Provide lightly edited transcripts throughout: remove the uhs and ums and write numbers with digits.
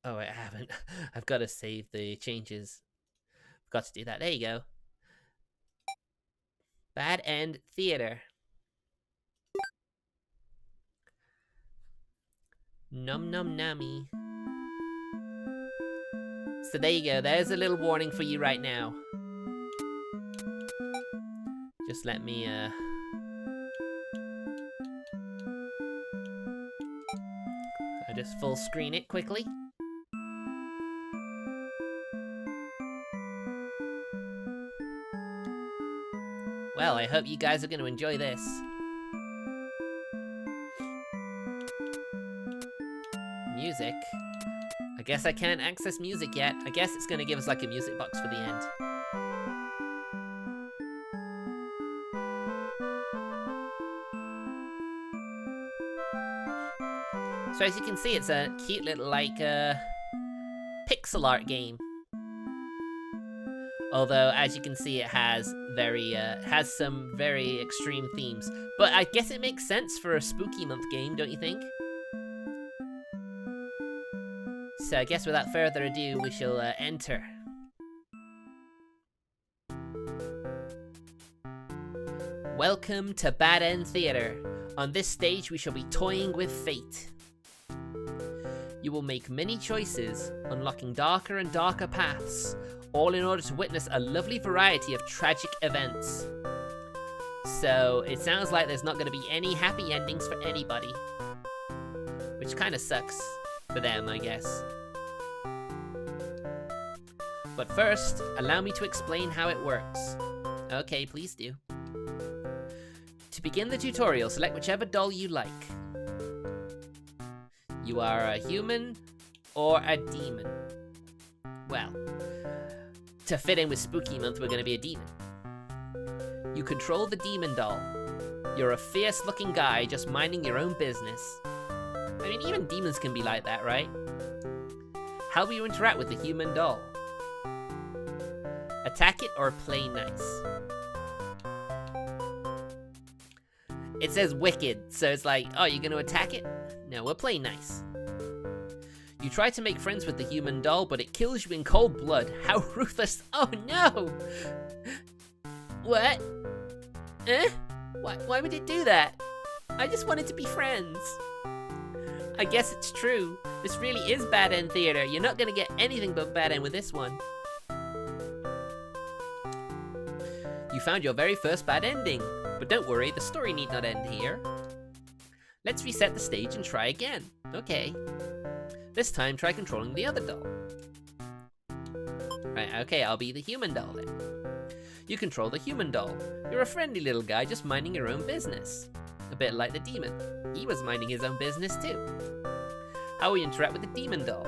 Oh, I haven't. I've got to save the changes. Got to do that. There you go. Bad End Theater. Num num nummy. So there you go. There's a little warning for you right now. Just let me, I just full screen it quickly. Well, I hope you guys are going to enjoy this. Music. I guess I can't access music yet. I guess it's going to give us like a music box for the end. So as you can see, it's a cute little like pixel art game. Although, as you can see, it has some very extreme themes. But I guess it makes sense for a spooky month game, don't you think? So I guess without further ado, we shall enter. Welcome to Bad End Theater. On this stage, we shall be toying with fate. You will make many choices, unlocking darker and darker paths, all in order to witness a lovely variety of tragic events. So it sounds like there's not going to be any happy endings for anybody, which kind of sucks for them, I guess. But first, allow me to explain how it works. Okay, please do. To begin the tutorial, select whichever doll you like. You are a human or a demon. Well, to fit in with Spooky Month, we're going to be a demon. You control the demon doll. You're a fierce-looking guy just minding your own business. I mean, even demons can be like that, right? How will you interact with the human doll? Attack it or play nice? It says wicked, so it's like, oh, you're going to attack it? No, we'll play nice. You try to make friends with the human doll, but it kills you in cold blood. How ruthless. Oh no! What? Why would it do that? I just wanted to be friends. I guess it's true. This really is Bad End Theater. You're not gonna get anything but bad end with this one. You found your very first bad ending. But don't worry, the story need not end here. Let's reset the stage and try again. Okay. This time, try controlling the other doll. Right, okay, I'll be the human doll then. You control the human doll. You're a friendly little guy just minding your own business. A bit like the demon. He was minding his own business too. How will you interact with the demon doll?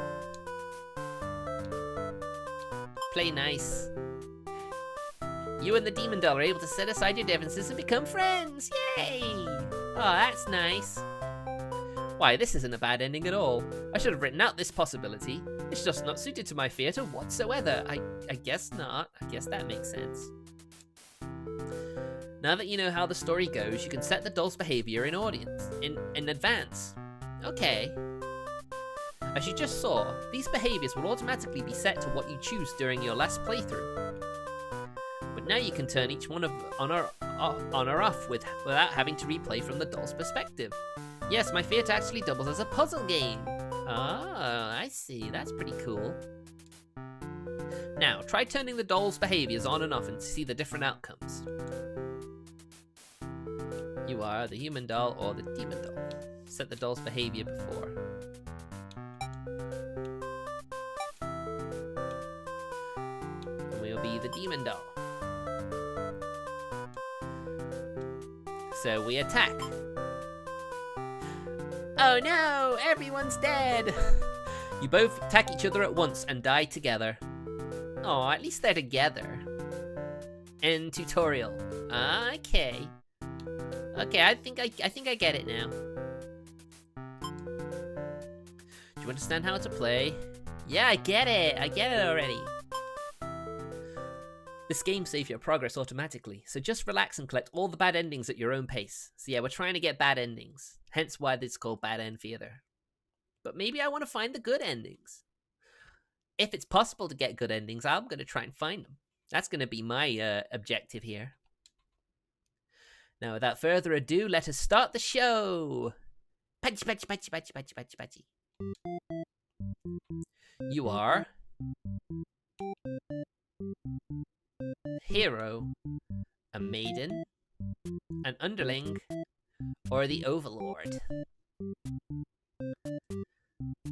Play nice. You and the demon doll are able to set aside your differences and become friends. Yay! Oh, that's nice. Why, this isn't a bad ending at all. I should have written out this possibility. It's just not suited to my theatre whatsoever. I guess not. I guess that makes sense. Now that you know how the story goes, you can set the doll's behavior in advance. Okay. As you just saw, these behaviors will automatically be set to what you choose during your last playthrough. But now you can turn each one on or off without having to replay from the doll's perspective. Yes, my theatre actually doubles as a puzzle game. Ah, I see. That's pretty cool. Now, try turning the doll's behaviors on and off and see the different outcomes. You are the human doll or the demon doll. Set the doll's behavior before. And we'll be the demon doll. So we attack. Oh no, everyone's dead. You both attack each other at once and die together. Oh, at least they're together. End tutorial. Okay. Okay, I think I get it now. Do you understand how to play? Yeah, I get it. I get it already. This game saves your progress automatically, so just relax and collect all the bad endings at your own pace. So yeah, we're trying to get bad endings, hence why it's called Bad End Theater. But maybe I want to find the good endings. if it's possible to get good endings, I'm going to try and find them. That's going to be my objective here. Now, without further ado, let us start the show. Patchy, patchy, patchy, patchy, patchy, patchy, patchy. You are a hero, a maiden, an underling, or the Overlord.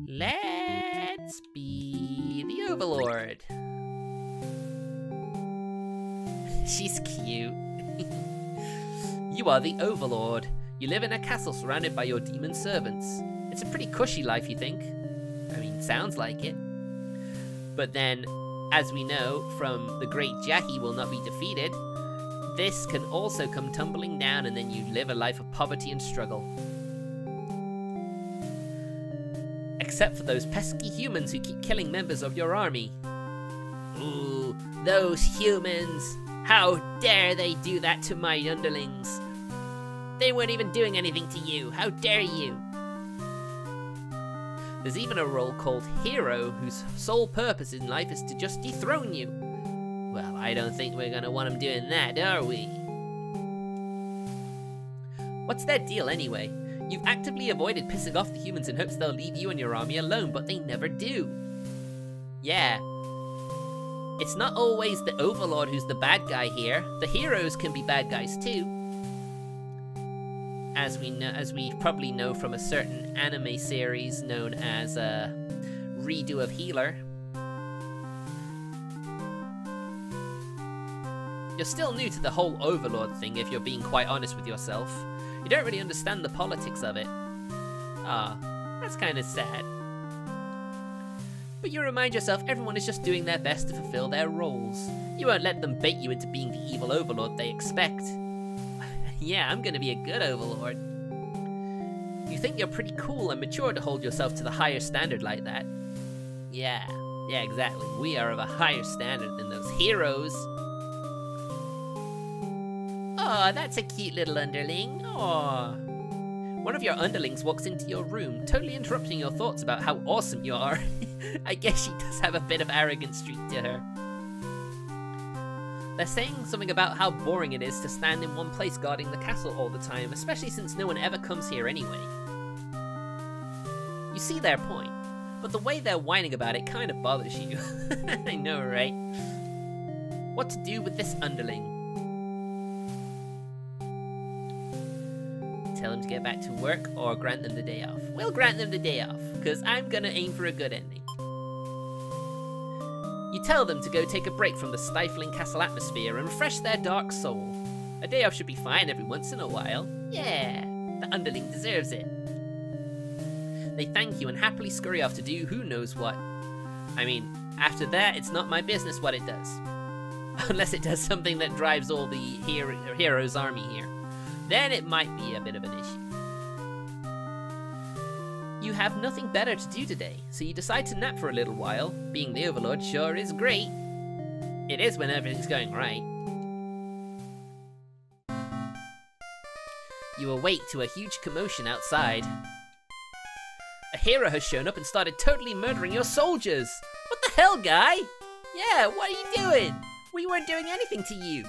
Let's be the Overlord. She's cute. You are the Overlord. You live in a castle surrounded by your demon servants. It's a pretty cushy life, you think? I mean, sounds like it. But then, as we know from the great Jackie will not be defeated, this can also come tumbling down, and then you live a life of poverty and struggle. Except for those pesky humans who keep killing members of your army. Ooh, those humans! How dare they do that to my underlings? They weren't even doing anything to you. How dare you? There's even a role called Hero, whose sole purpose in life is to just dethrone you. Well, I don't think we're gonna want them doing that, are we? What's their deal anyway? You've actively avoided pissing off the humans in hopes they'll leave you and your army alone, but they never do. Yeah. It's not always the Overlord who's the bad guy here. The heroes can be bad guys too. As we probably know from a certain anime series known as Redo of Healer. You're still new to the whole Overlord thing, if you're being quite honest with yourself. You don't really understand the politics of it. Ah, that's kind of sad. But you remind yourself everyone is just doing their best to fulfill their roles. You won't let them bait you into being the evil Overlord they expect. Yeah, I'm gonna be a good Overlord. You think you're pretty cool and mature to hold yourself to the higher standard like that. Yeah, exactly. We are of a higher standard than those heroes. Aw, that's a cute little underling. Aw. One of your underlings walks into your room, totally interrupting your thoughts about how awesome you are. I guess she does have a bit of arrogant streak to her. They're saying something about how boring it is to stand in one place guarding the castle all the time, especially since no one ever comes here anyway. You see their point, but the way they're whining about it kind of bothers you. I know, right? What to do with this underling? Tell them to get back to work or grant them the day off. We'll grant them the day off, because I'm gonna aim for a good ending. You tell them to go take a break from the stifling castle atmosphere and refresh their dark soul. A day off should be fine every once in a while. Yeah, the underling deserves it. They thank you and happily scurry off to do who knows what. I mean, after that, it's not my business what it does. Unless it does something that drives all the heroes' army here. Then it might be a bit of an issue. You have nothing better to do today, so you decide to nap for a little while. Being the Overlord sure is great. It is when everything's going right. You awake to a huge commotion outside. A hero has shown up and started totally murdering your soldiers. What the hell, guy? Yeah, what are you doing? We weren't doing anything to you.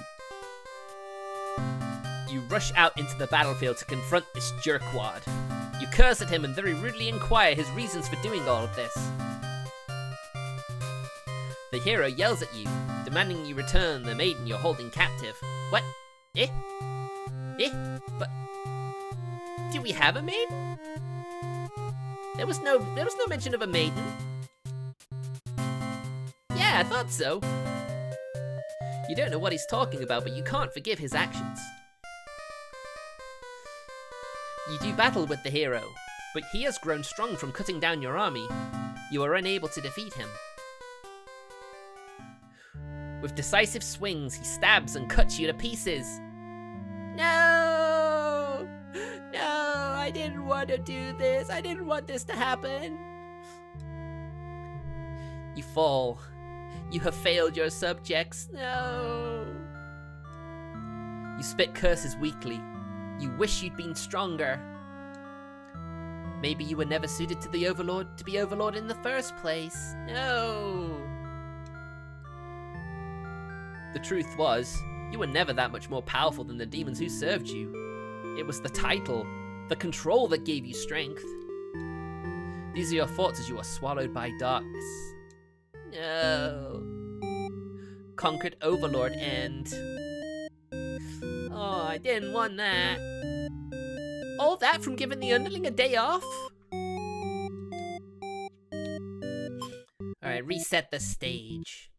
You rush out into the battlefield to confront this jerkwad. You curse at him and very rudely inquire his reasons for doing all of this. The hero yells at you, demanding you return the maiden you're holding captive. What? Eh? But do we have a maiden? There was no mention of a maiden. Yeah, I thought so. You don't know what he's talking about, but you can't forgive his actions. You do battle with the hero, but he has grown strong from cutting down your army. You are unable to defeat him. With decisive swings, he stabs and cuts you to pieces. No! No, I didn't want to do this. I didn't want this to happen. You fall. You have failed your subjects. No! You spit curses weakly. You wish you'd been stronger. Maybe you were never suited to the Overlord to be Overlord in the first place. No. The truth was, you were never that much more powerful than the demons who served you. It was the title, the control that gave you strength. These are your thoughts as you are swallowed by darkness. No. Conquered Overlord and... Oh, I didn't want that. All that from giving the underling a day off? Alright, reset the stage.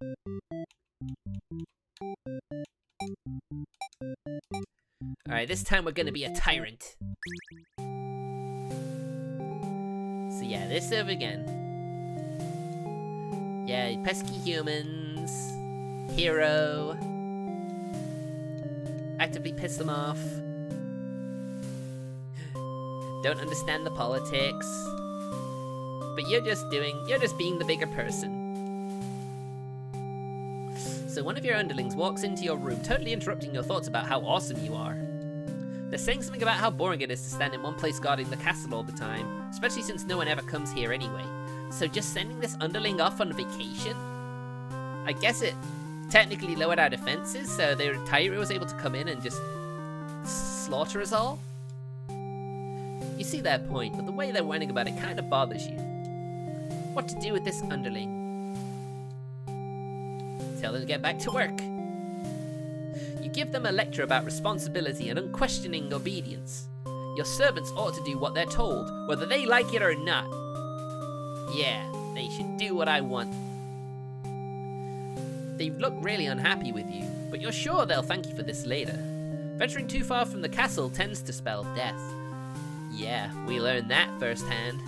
Alright, this time we're gonna be a tyrant. So yeah, this over again. Yeah, pesky humans. Hero. Actively piss them off. Don't understand the politics. But you're just being the bigger person. So one of your underlings walks into your room, totally interrupting your thoughts about how awesome you are. They're saying something about how boring it is to stand in one place guarding the castle all the time, especially since no one ever comes here anyway. So just sending this underling off on vacation? I guess it technically lowered our defenses, so the Tyro was able to come in and just slaughter us all? You see their point, but the way they're whining about it kind of bothers you. What to do with this underling? Tell them to get back to work. You give them a lecture about responsibility and unquestioning obedience. Your servants ought to do what they're told, whether they like it or not. Yeah, they should do what I want. They look really unhappy with you, but you're sure they'll thank you for this later. Venturing too far from the castle tends to spell death. Yeah, we learned that firsthand.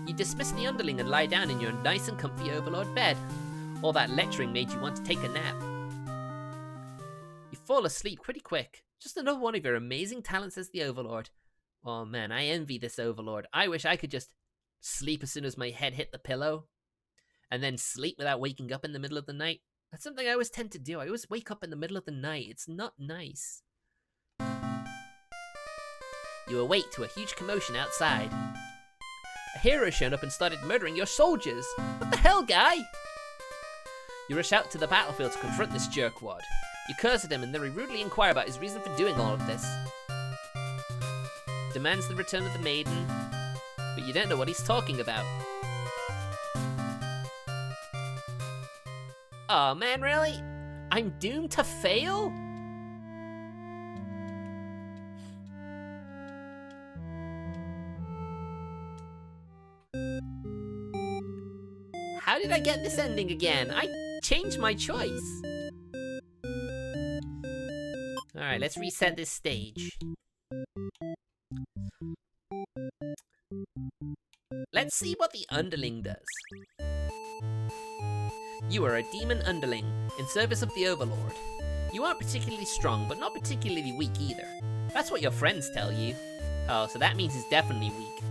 You dismiss the underling and lie down in your nice and comfy Overlord bed. All that lecturing made you want to take a nap. You fall asleep pretty quick. Just another one of your amazing talents as the Overlord. Oh man, I envy this Overlord. I wish I could just sleep as soon as my head hit the pillow. And then sleep without waking up in the middle of the night. That's something I always tend to do. I always wake up in the middle of the night. It's not nice. You awake to a huge commotion outside. A hero showed up and started murdering your soldiers. What the hell, guy? You rush out to the battlefield to confront this jerkwad. You curse at him and then rudely inquire about his reason for doing all of this. Demands the return of the maiden, but you don't know what he's talking about. Aw, man, really? I'm doomed to fail? How did I get this ending again? I changed my choice. Alright, let's reset this stage. Let's see what the underling does. You are a demon underling, in service of the Overlord. You aren't particularly strong, but not particularly weak either. That's what your friends tell you. Oh, so that means he's definitely weak.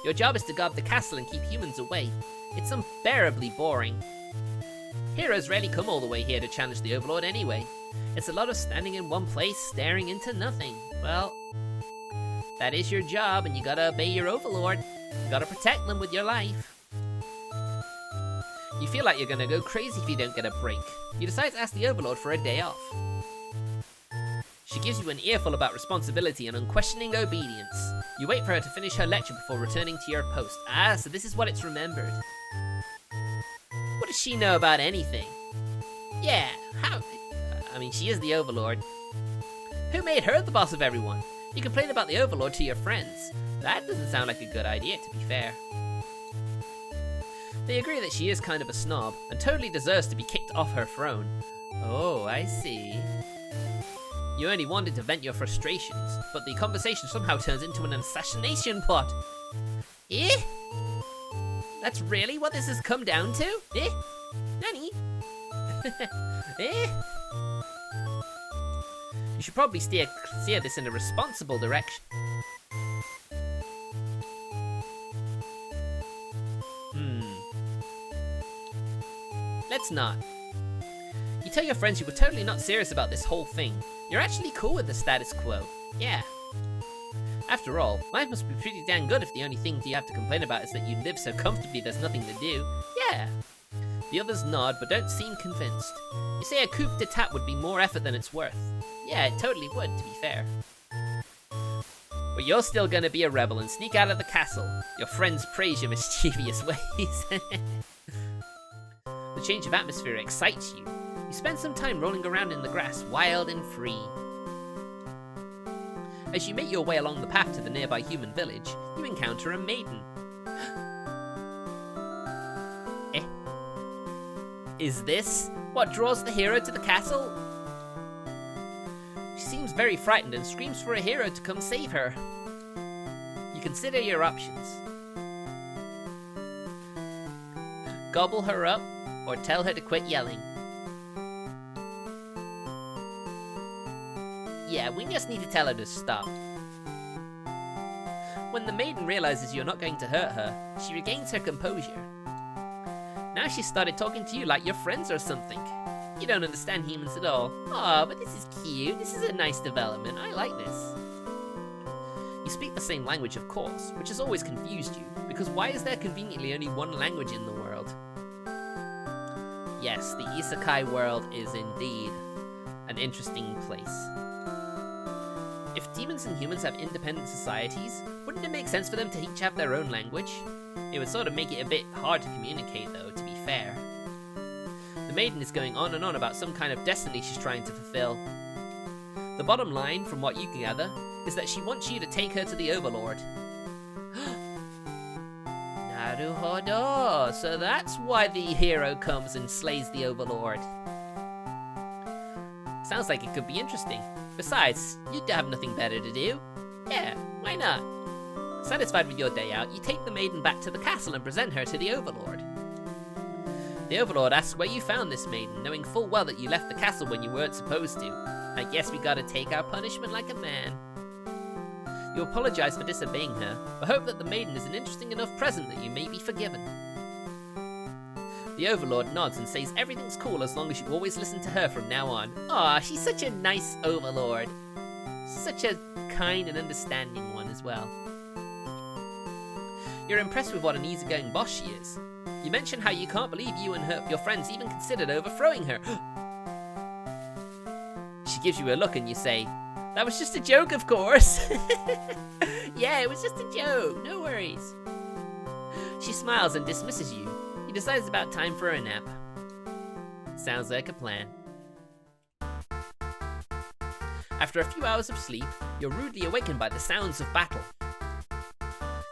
Your job is to guard the castle and keep humans away. It's unbearably boring. Heroes rarely come all the way here to challenge the Overlord anyway. It's a lot of standing in one place, staring into nothing. Well, that is your job, and you gotta obey your Overlord. You gotta protect them with your life. You feel like you're gonna go crazy if you don't get a break. You decide to ask the Overlord for a day off. She gives you an earful about responsibility and unquestioning obedience. You wait for her to finish her lecture before returning to your post. Ah, so this is what it's remembered. What does she know about anything? Yeah, how? I mean, she is the Overlord. Who made her the boss of everyone? You complain about the Overlord to your friends. That doesn't sound like a good idea, to be fair. They agree that she is kind of a snob, and totally deserves to be kicked off her throne. Oh, I see. You only wanted to vent your frustrations, but the conversation somehow turns into an assassination plot. Eh? That's really what this has come down to? Eh? Nanny? Eh? You should probably steer this in a responsible direction. Let's not. You tell your friends you were totally not serious about this whole thing. You're actually cool with the status quo. Yeah. After all, life must be pretty dang good if the only thing you have to complain about is that you live so comfortably there's nothing to do. Yeah. The others nod, but don't seem convinced. You say a coup d'etat would be more effort than it's worth. Yeah, it totally would, to be fair. But you're still gonna be a rebel and sneak out of the castle. Your friends praise your mischievous ways. The change of atmosphere excites you. You spend some time rolling around in the grass, wild and free. As you make your way along the path to the nearby human village, you encounter a maiden. Is this what draws the hero to the castle? She seems very frightened and screams for a hero to come save her. You consider your options. Gobble her up, or tell her to quit yelling. Yeah, we just need to tell her to stop. When the maiden realizes you're not going to hurt her, she regains her composure. Now she started talking to you like you're friends or something. You don't understand humans at all. Aw, but this is cute. This is a nice development. I like this. You speak the same language, of course, which has always confused you, because why is there conveniently only one language in the world? Yes, the isekai world is indeed an interesting place. If demons and humans have independent societies, wouldn't it make sense for them to each have their own language? It would sort of make it a bit hard to communicate, though, to be fair. The maiden is going on and on about some kind of destiny she's trying to fulfill. The bottom line, from what you can gather, is that she wants you to take her to the Overlord. Naruhodo! So that's why the hero comes and slays the Overlord. Sounds like it could be interesting. Besides, you'd have nothing better to do. Yeah, why not? Satisfied with your day out, you take the maiden back to the castle and present her to the Overlord. The Overlord asks where you found this maiden, knowing full well that you left the castle when you weren't supposed to. I guess we gotta take our punishment like a man. You apologize for disobeying her, but hope that the maiden is an interesting enough present that you may be forgiven. The Overlord nods and says everything's cool as long as you always listen to her from now on. Aw, she's such a nice Overlord. Such a kind and understanding one as well. You're impressed with what an easygoing boss she is. You mention how you can't believe you and your friends even considered overthrowing her. She gives you a look and you say, "That was just a joke, of course." Yeah, it was just a joke, no worries. She smiles and dismisses you. You decide it's about time for a nap. Sounds like a plan. After a few hours of sleep, you're rudely awakened by the sounds of battle.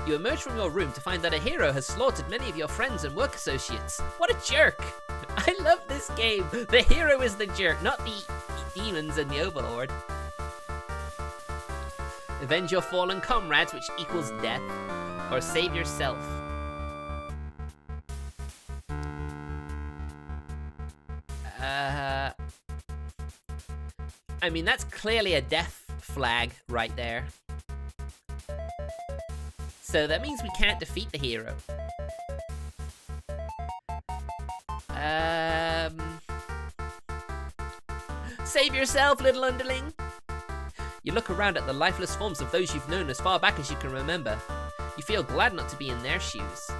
You emerge from your room to find that a hero has slaughtered many of your friends and work associates. What a jerk! I love this game! The hero is the jerk, not the demons and the Overlord. Avenge your fallen comrades, which equals death, or save yourself. I mean, that's clearly a death flag right there. So that means we can't defeat the hero. Save yourself, little underling! You look around at the lifeless forms of those you've known as far back as you can remember. You feel glad not to be in their shoes.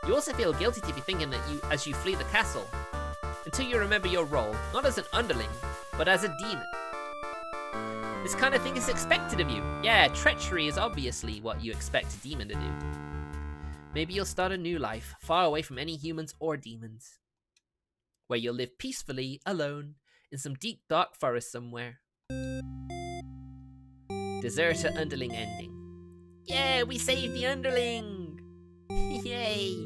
You also feel guilty to be thinking that as you flee the castle, until you remember your role, not as an underling, but as a demon. This kind of thing is expected of you. Yeah, treachery is obviously what you expect a demon to do. Maybe you'll start a new life, far away from any humans or demons, where you'll live peacefully, alone, in some deep dark forest somewhere. Deserter underling ending. Yeah, we saved the underling! Yay!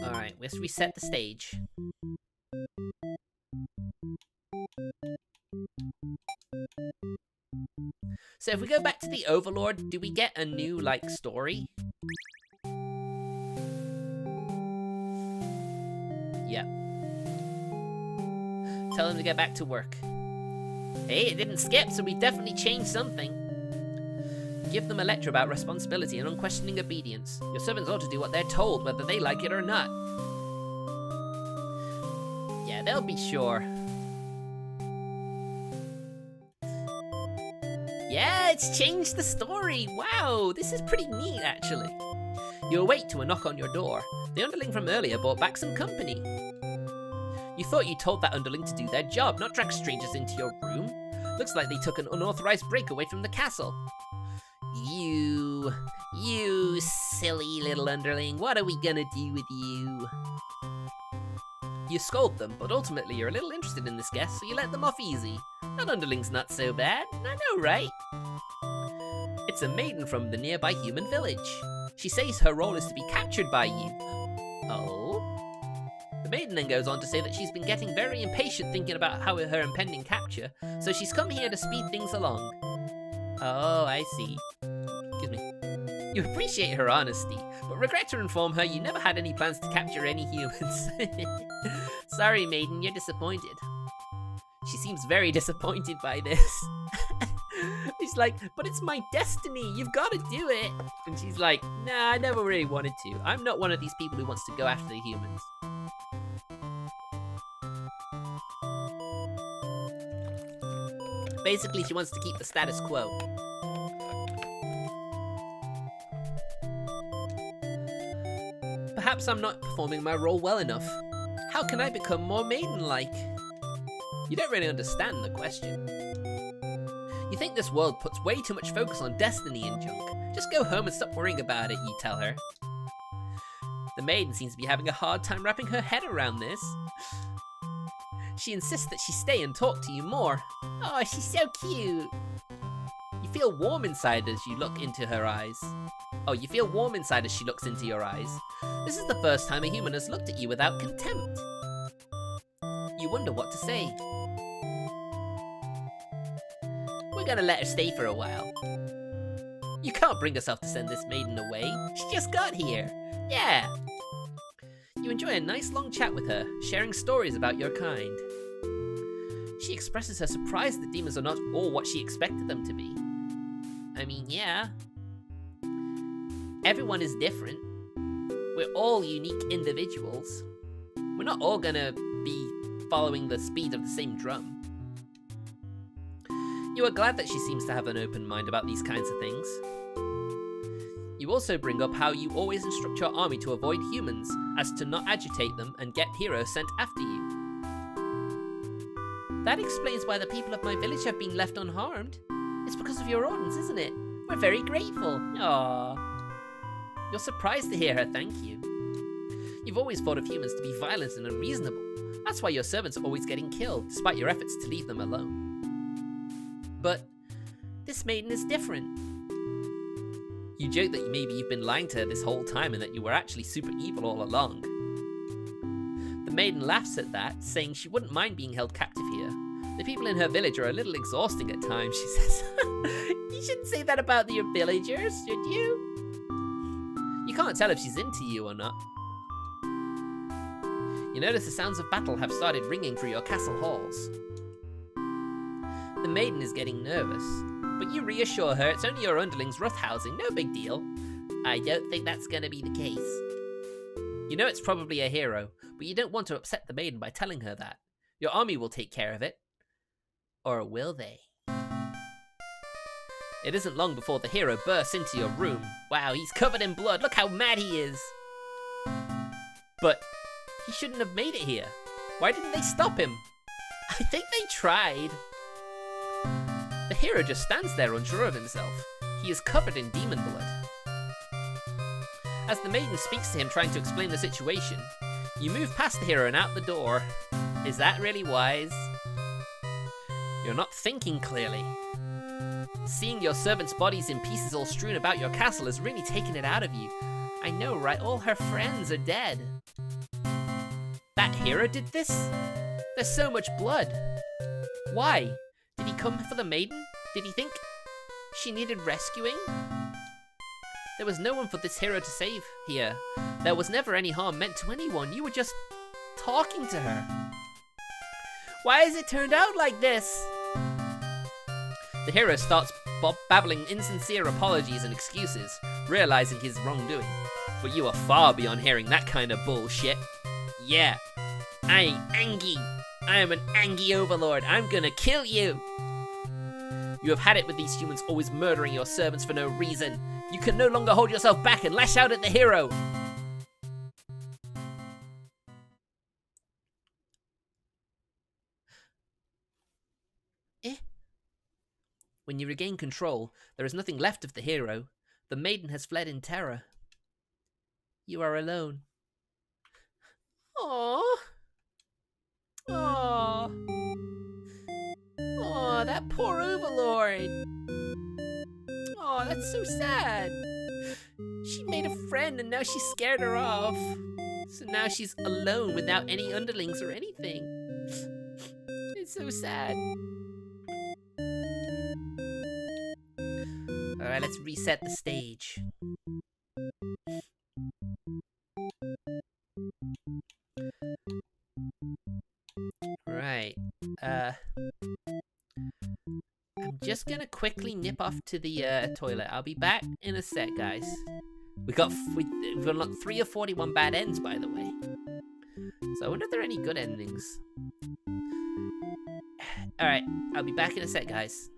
Alright, let's reset the stage. So if we go back to the Overlord, do we get a new, story? Yeah. Tell him to get back to work. Hey, it didn't skip, so we definitely changed something. Give them a lecture about responsibility and unquestioning obedience. Your servants ought to do what they're told, whether they like it or not. Yeah, they'll be sure. Yeah, it's changed the story. Wow, this is pretty neat, actually. You awake to a knock on your door. The underling from earlier brought back some company. You thought you told that underling to do their job, not drag strangers into your room. Looks like they took an unauthorized break away from the castle. You silly little underling, what are we gonna do with you? You scold them, but ultimately you're a little interested in this guest, so you let them off easy. That underling's not so bad, I know, right? It's a maiden from the nearby human village. She says her role is to be captured by you. Oh? The maiden then goes on to say that she's been getting very impatient thinking about her impending capture, so she's come here to speed things along. Oh, I see. Excuse me. You appreciate her honesty, but regret to inform her you never had any plans to capture any humans. Sorry, maiden, you're disappointed. She seems very disappointed by this. He's like, but it's my destiny, you've got to do it. And she's like, nah, I never really wanted to. I'm not one of these people who wants to go after the humans. Basically, she wants to keep the status quo. Perhaps I'm not performing my role well enough. How can I become more maiden-like? You don't really understand the question. You think this world puts way too much focus on destiny and junk. Just go home and stop worrying about it, you tell her. The maiden seems to be having a hard time wrapping her head around this. She insists that she stay and talk to you more. Oh, she's so cute. You feel warm inside as you look into her eyes. Oh, you feel warm inside as she looks into your eyes. This is the first time a human has looked at you without contempt. You wonder what to say. We're gonna let her stay for a while. You can't bring yourself to send this maiden away. She just got here. Yeah. You enjoy a nice long chat with her, sharing stories about your kind. She expresses her surprise that demons are not all what she expected them to be. I mean, yeah. Everyone is different. We're all unique individuals. We're not all gonna be following the speed of the same drum. You are glad that she seems to have an open mind about these kinds of things. You also bring up how you always instruct your army to avoid humans, as to not agitate them and get heroes sent after you. That explains why the people of my village have been left unharmed. It's because of your orders, isn't it? We're very grateful. Aww. You're surprised to hear her thank you. You've always thought of humans to be violent and unreasonable. That's why your servants are always getting killed, despite your efforts to leave them alone. But this maiden is different. You joke that maybe you've been lying to her this whole time and that you were actually super evil all along. The maiden laughs at that, saying she wouldn't mind being held captive here. The people in her village are a little exhausting at times, she says. You shouldn't say that about your villagers, should you? You can't tell if she's into you or not. You notice the sounds of battle have started ringing through your castle halls. The maiden is getting nervous, but you reassure her it's only your underlings roughhousing, no big deal. I don't think that's gonna be the case. You know it's probably a hero, but you don't want to upset the maiden by telling her that. Your army will take care of it. Or will they? It isn't long before the hero bursts into your room. Wow, he's covered in blood, look how mad he is! But he shouldn't have made it here. Why didn't they stop him? I think they tried. The hero just stands there unsure of himself. He is covered in demon blood. As the maiden speaks to him trying to explain the situation, you move past the hero and out the door. Is that really wise? You're not thinking clearly. Seeing your servants' bodies in pieces all strewn about your castle has really taken it out of you. I know, right? All her friends are dead. That hero did this? There's so much blood. Why? Did he come for the maiden? Did he think she needed rescuing? There was no one for this hero to save here. There was never any harm meant to anyone. You were just talking to her. Why has it turned out like this? The hero starts babbling insincere apologies and excuses, realizing his wrongdoing. But you are far beyond hearing that kind of bullshit. Yeah, I ain't angry. I am an angry overlord. I'm gonna kill you. You have had it with these humans always murdering your servants for no reason. You can no longer hold yourself back and lash out at the hero. When you regain control, there is nothing left of the hero. The maiden has fled in terror. You are alone. Aww. Aww. Aww, that poor Overlord. Aww, that's so sad. She made a friend and now she scared her off. So now she's alone without any underlings or anything. It's so sad. Alright, let's reset the stage. Right. I'm just gonna quickly nip off to the toilet. I'll be back in a sec, guys. We've unlocked 3 of 41 bad ends, by the way. So I wonder if there are any good endings. Alright, I'll be back in a sec, guys.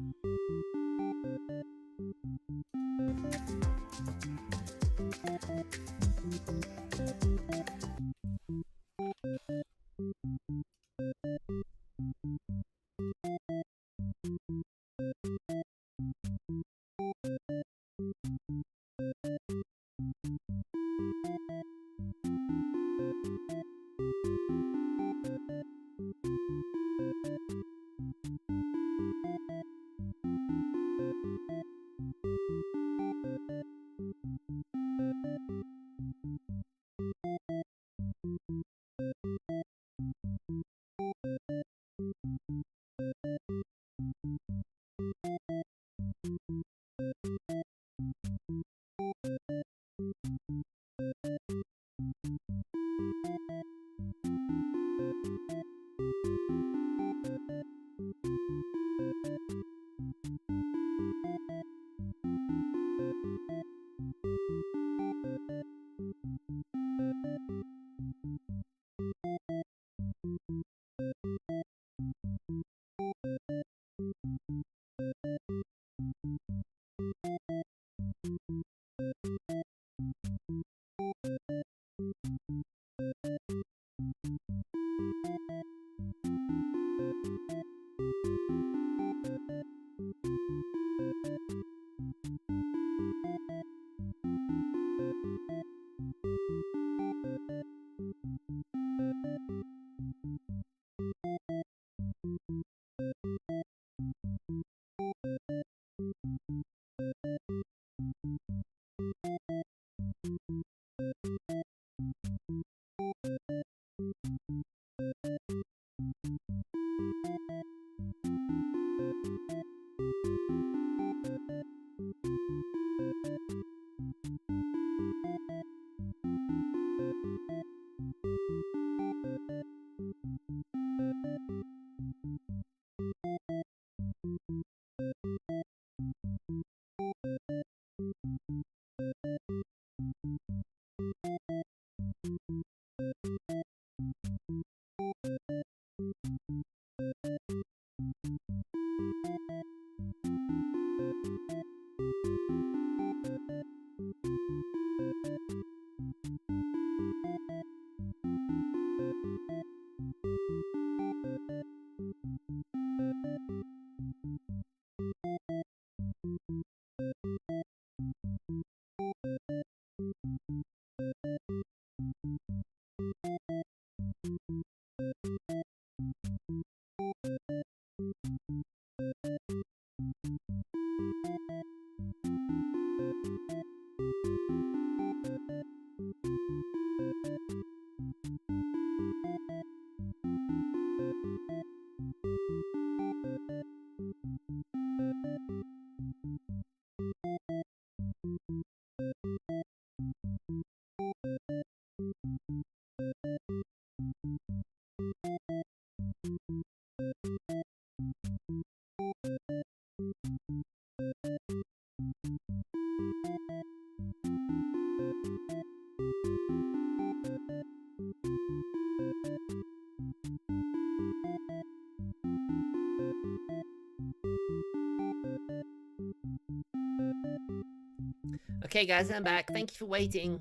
Okay guys, I'm back. Thank you for waiting.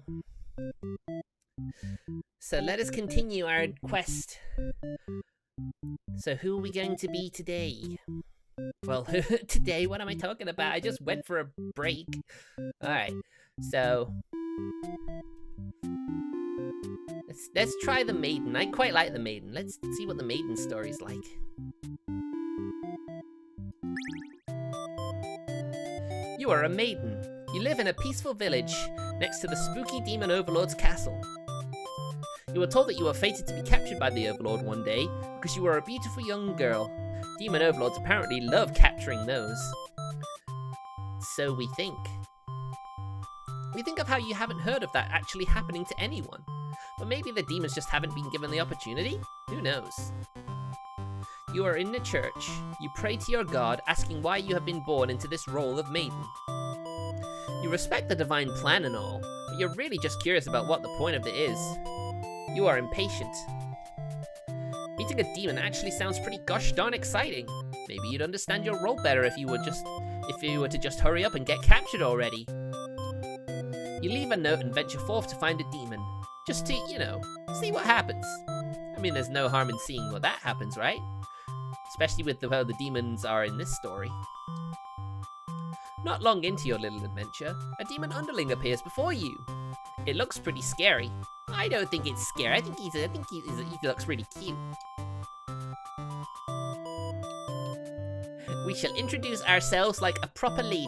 So let us continue our quest. So who are we going to be today? Well, today, what am I talking about? I just went for a break. Alright, so... Let's try the maiden. I quite like the maiden. Let's see what the maiden story's like. You are a maiden. You live in a peaceful village next to the spooky demon Overlord's castle. You were told that you were fated to be captured by the Overlord one day because you were a beautiful young girl. Demon Overlords apparently love capturing those. So we think. We think of how you haven't heard of that actually happening to anyone. But maybe the demons just haven't been given the opportunity? Who knows? You are in the church. You pray to your god, asking why you have been born into this role of maiden. You respect the divine plan and all, but you're really just curious about what the point of it is. You are impatient. Meeting a demon actually sounds pretty gosh darn exciting. Maybe you'd understand your role better if you were to just hurry up and get captured already. You leave a note and venture forth to find a demon. Just to, you know, see what happens. I mean, there's no harm in seeing what that happens, right? Especially with how the demons are in this story. Not long into your little adventure, a demon underling appears before you. It looks pretty scary. I don't think it's scary. I think he looks pretty cute. We shall introduce ourselves like a proper lady.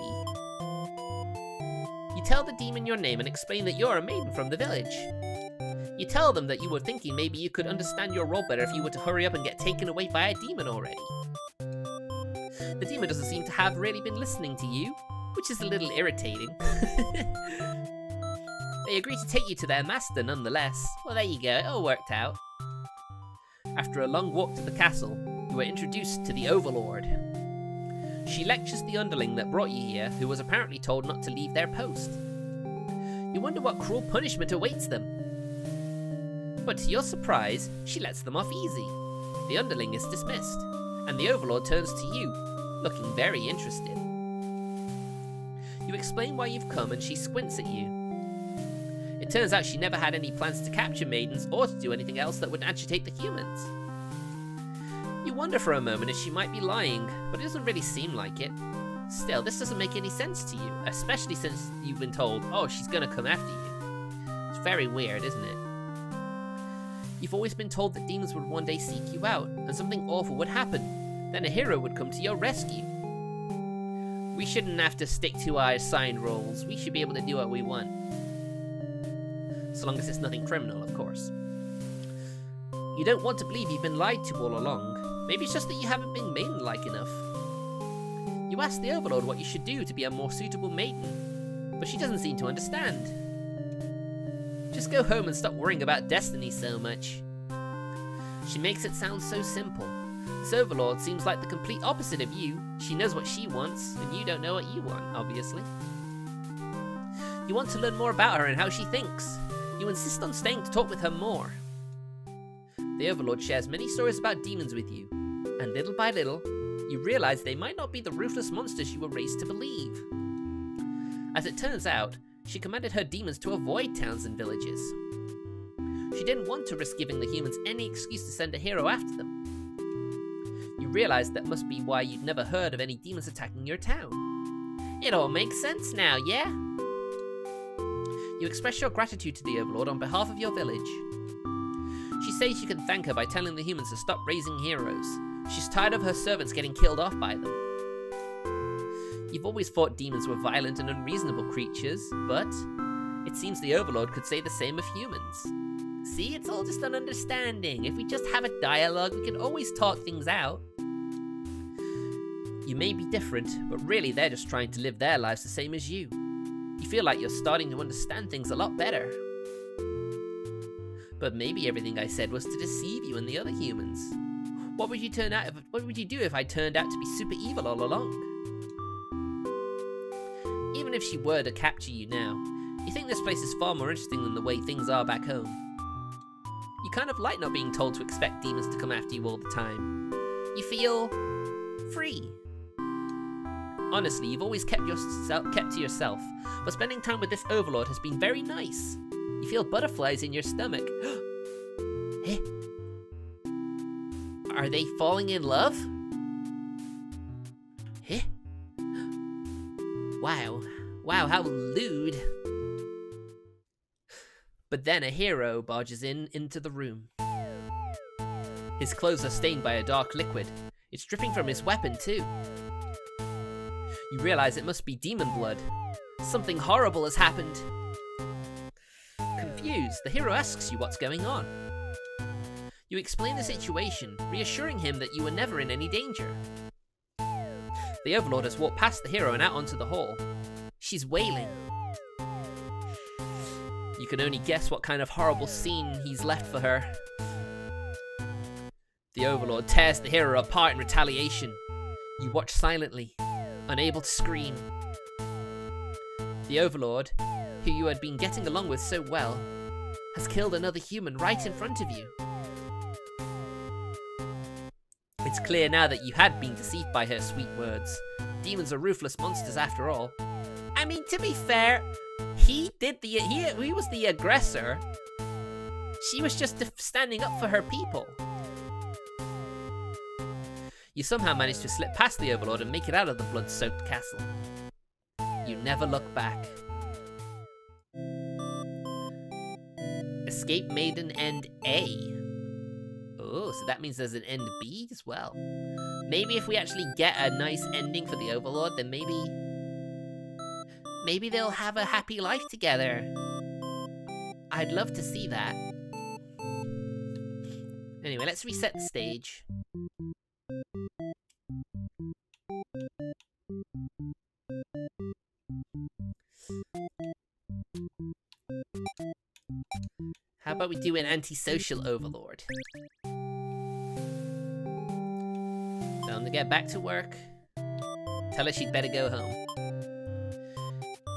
You tell the demon your name and explain that you're a maiden from the village. You tell them that you were thinking maybe you could understand your role better if you were to hurry up and get taken away by a demon already. The demon doesn't seem to have really been listening to you, which is a little irritating. They agree to take you to their master nonetheless. Well, there you go, it all worked out. After a long walk to the castle, you are introduced to the Overlord. She lectures the underling that brought you here, who was apparently told not to leave their post. You wonder what cruel punishment awaits them. But to your surprise, she lets them off easy. The underling is dismissed, and the Overlord turns to you, looking very interested. You explain why you've come and she squints at you. It turns out she never had any plans to capture maidens or to do anything else that would agitate the humans. You wonder for a moment if she might be lying, but it doesn't really seem like it. Still, this doesn't make any sense to you, especially since you've been told, oh, she's gonna come after you. It's very weird, isn't it? You've always been told that demons would one day seek you out, and something awful would happen. Then a hero would come to your rescue. We shouldn't have to stick to our assigned roles. We should be able to do what we want. So long as it's nothing criminal, of course. You don't want to believe you've been lied to all along. Maybe it's just that you haven't been maiden-like enough. You ask the Overlord what you should do to be a more suitable maiden, but she doesn't seem to understand. Just go home and stop worrying about destiny so much. She makes it sound so simple. This Overlord seems like the complete opposite of you. She knows what she wants, and you don't know what you want, obviously. You want to learn more about her and how she thinks. You insist on staying to talk with her more. The Overlord shares many stories about demons with you, and little by little, you realize they might not be the ruthless monsters you were raised to believe. As it turns out, she commanded her demons to avoid towns and villages. She didn't want to risk giving the humans any excuse to send a hero after them. You realize that must be why you'd never heard of any demons attacking your town. It all makes sense now, yeah? You express your gratitude to the Overlord on behalf of your village. She says you can thank her by telling the humans to stop raising heroes. She's tired of her servants getting killed off by them. You've always thought demons were violent and unreasonable creatures, but it seems the Overlord could say the same of humans. See, it's all just an understanding. If we just have a dialogue, we can always talk things out. You may be different, but really they're just trying to live their lives the same as you. You feel like you're starting to understand things a lot better. But maybe everything I said was to deceive you and the other humans. What would you do if I turned out to be super evil all along? Even if she were to capture you now, you think this place is far more interesting than the way things are back home. You kind of like not being told to expect demons to come after you all the time. You feel free. Honestly, you've always kept to yourself, but spending time with this Overlord has been very nice. You feel butterflies in your stomach. Eh? Are they falling in love? Eh? Wow, how lewd. But then a hero barges into the room. His clothes are stained by a dark liquid. It's dripping from his weapon too. You realize it must be demon blood. Something horrible has happened. Confused, the hero asks you what's going on. You explain the situation, reassuring him that you were never in any danger. The Overlord has walked past the hero and out onto the hall. She's wailing. You can only guess what kind of horrible scene he's left for her. The Overlord tears the hero apart in retaliation. You watch silently, unable to scream. The Overlord, who you had been getting along with so well, has killed another human right in front of you. It's clear now that you had been deceived by her sweet words. Demons are ruthless monsters after all. I mean, to be fair, he was the aggressor. She was just standing up for her people. You somehow managed to slip past the Overlord and make it out of the blood-soaked castle. You never look back. Escape Maiden End A. Oh, so that means there's an end B as well. Maybe if we actually get a nice ending for the Overlord, then maybe they'll have a happy life together. I'd love to see that. Anyway, let's reset the stage. How about we do an antisocial Overlord? Tell him to get back to work. Tell her she'd better go home.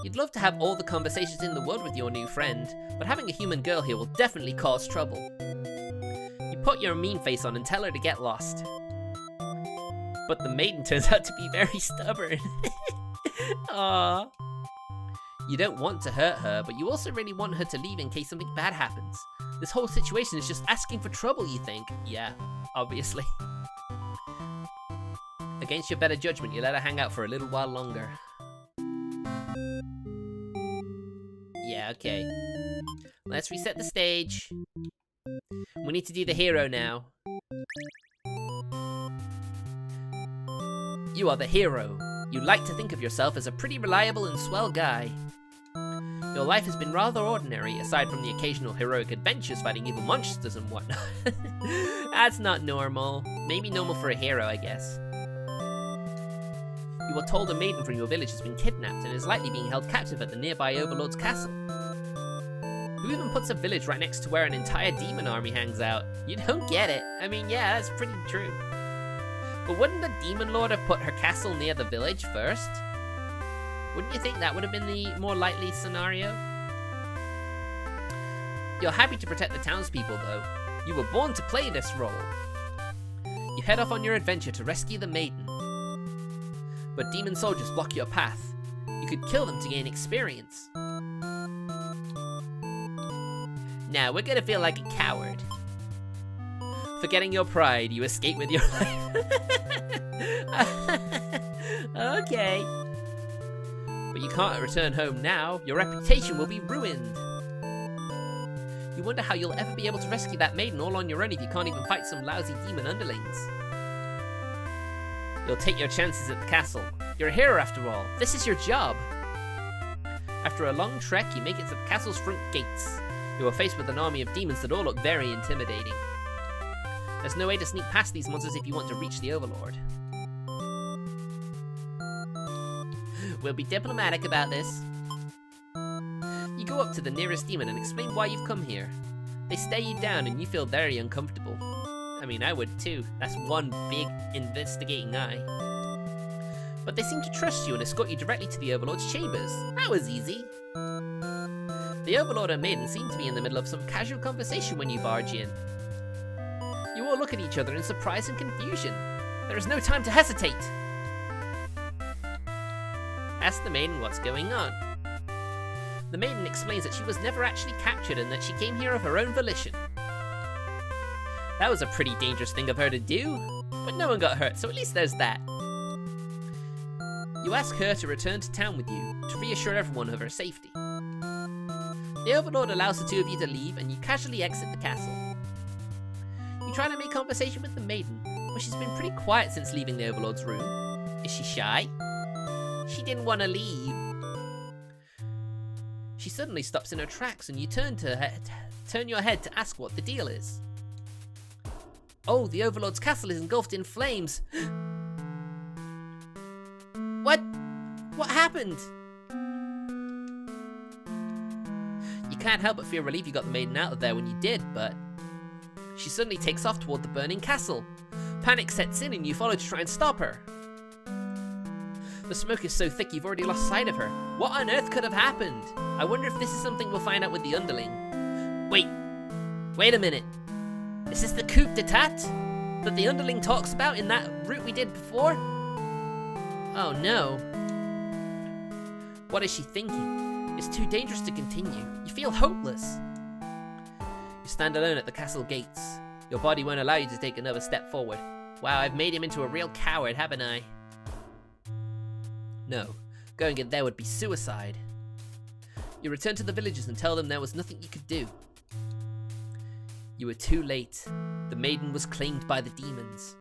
You'd love to have all the conversations in the world with your new friend, but having a human girl here will definitely cause trouble. You put your mean face on and tell her to get lost. But the maiden turns out to be very stubborn. Aww. You don't want to hurt her, but you also really want her to leave in case something bad happens. This whole situation is just asking for trouble, you think? Yeah, obviously. Against your better judgment, you let her hang out for a little while longer. Yeah, okay. Let's reset the stage. We need to do the hero now. You are the hero. You like to think of yourself as a pretty reliable and swell guy. Your life has been rather ordinary, aside from the occasional heroic adventures fighting evil monsters and whatnot. That's not normal. Maybe normal for a hero, I guess. You were told a maiden from your village has been kidnapped and is likely being held captive at the nearby Overlord's castle. Who even puts a village right next to where an entire demon army hangs out? You don't get it. I mean, yeah, that's pretty true. But wouldn't the Demon Lord have put her castle near the village first? Wouldn't you think that would have been the more likely scenario? You're happy to protect the townspeople, though. You were born to play this role. You head off on your adventure to rescue the maiden. But demon soldiers block your path. You could kill them to gain experience. Now, we're gonna feel like a coward. Forgetting your pride, you escape with your life. Okay. But you can't return home now. Your reputation will be ruined. You wonder how you'll ever be able to rescue that maiden all on your own if you can't even fight some lousy demon underlings. You'll take your chances at the castle. You're a hero after all. This is your job. After a long trek, you make it to the castle's front gates. You are faced with an army of demons that all look very intimidating. There's no way to sneak past these monsters if you want to reach the Overlord. We'll be diplomatic about this. You go up to the nearest demon and explain why you've come here. They stare you down and you feel very uncomfortable. I mean, I would too. That's one big investigating eye. But they seem to trust you and escort you directly to the Overlord's chambers. That was easy. The Overlord and Maiden seem to be in the middle of some casual conversation when you barge in. You all look at each other in surprise and confusion. There is no time to hesitate. asks the maiden what's going on. The maiden explains that she was never actually captured and that she came here of her own volition. That was a pretty dangerous thing of her to do, but no one got hurt, so at least there's that. You ask her to return to town with you, to reassure everyone of her safety. The Overlord allows the two of you to leave, and you casually exit the castle. You try to make conversation with the maiden, but she's been pretty quiet since leaving the Overlord's room. Is she shy? She didn't want to leave. She suddenly stops in her tracks, and you turn your head to ask what the deal is. Oh, the Overlord's castle is engulfed in flames. What? What happened? You can't help but feel relief you got the maiden out of there when you did, but she suddenly takes off toward the burning castle. Panic sets in and you follow to try and stop her. The smoke is so thick you've already lost sight of her. What on earth could have happened? I wonder if this is something we'll find out with the underling. Wait a minute. Is this the coup d'etat that the underling talks about in that route we did before? Oh no. What is she thinking? It's too dangerous to continue. You feel hopeless. You stand alone at the castle gates. Your body won't allow you to take another step forward. Wow, I've made him into a real coward, haven't I? No, going in there would be suicide. You return to the villagers and tell them there was nothing you could do. You were too late. The maiden was claimed by the demons.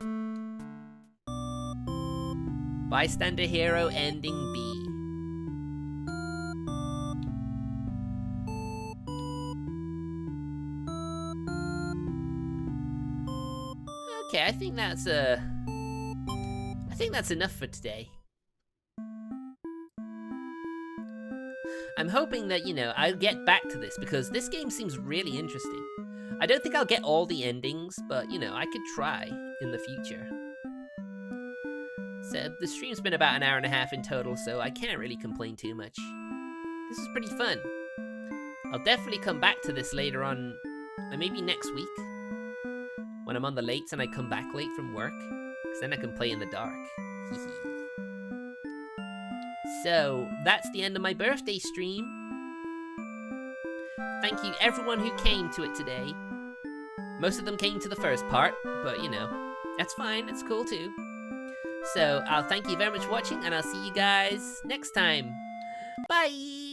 Bystander hero ending B. Okay, I think that's enough for today. I'm hoping that, I'll get back to this because this game seems really interesting. I don't think I'll get all the endings, but, I could try in the future. So, the stream's been about an hour and a half in total, so I can't really complain too much. This is pretty fun. I'll definitely come back to this later on, maybe next week, when I'm on the lates and I come back late from work, because then I can play in the dark. So, that's the end of my birthday stream. Thank you everyone who came to it today. Most of them came to the first part, but that's fine, it's cool too. So, I'll thank you very much for watching, and I'll see you guys next time. Bye!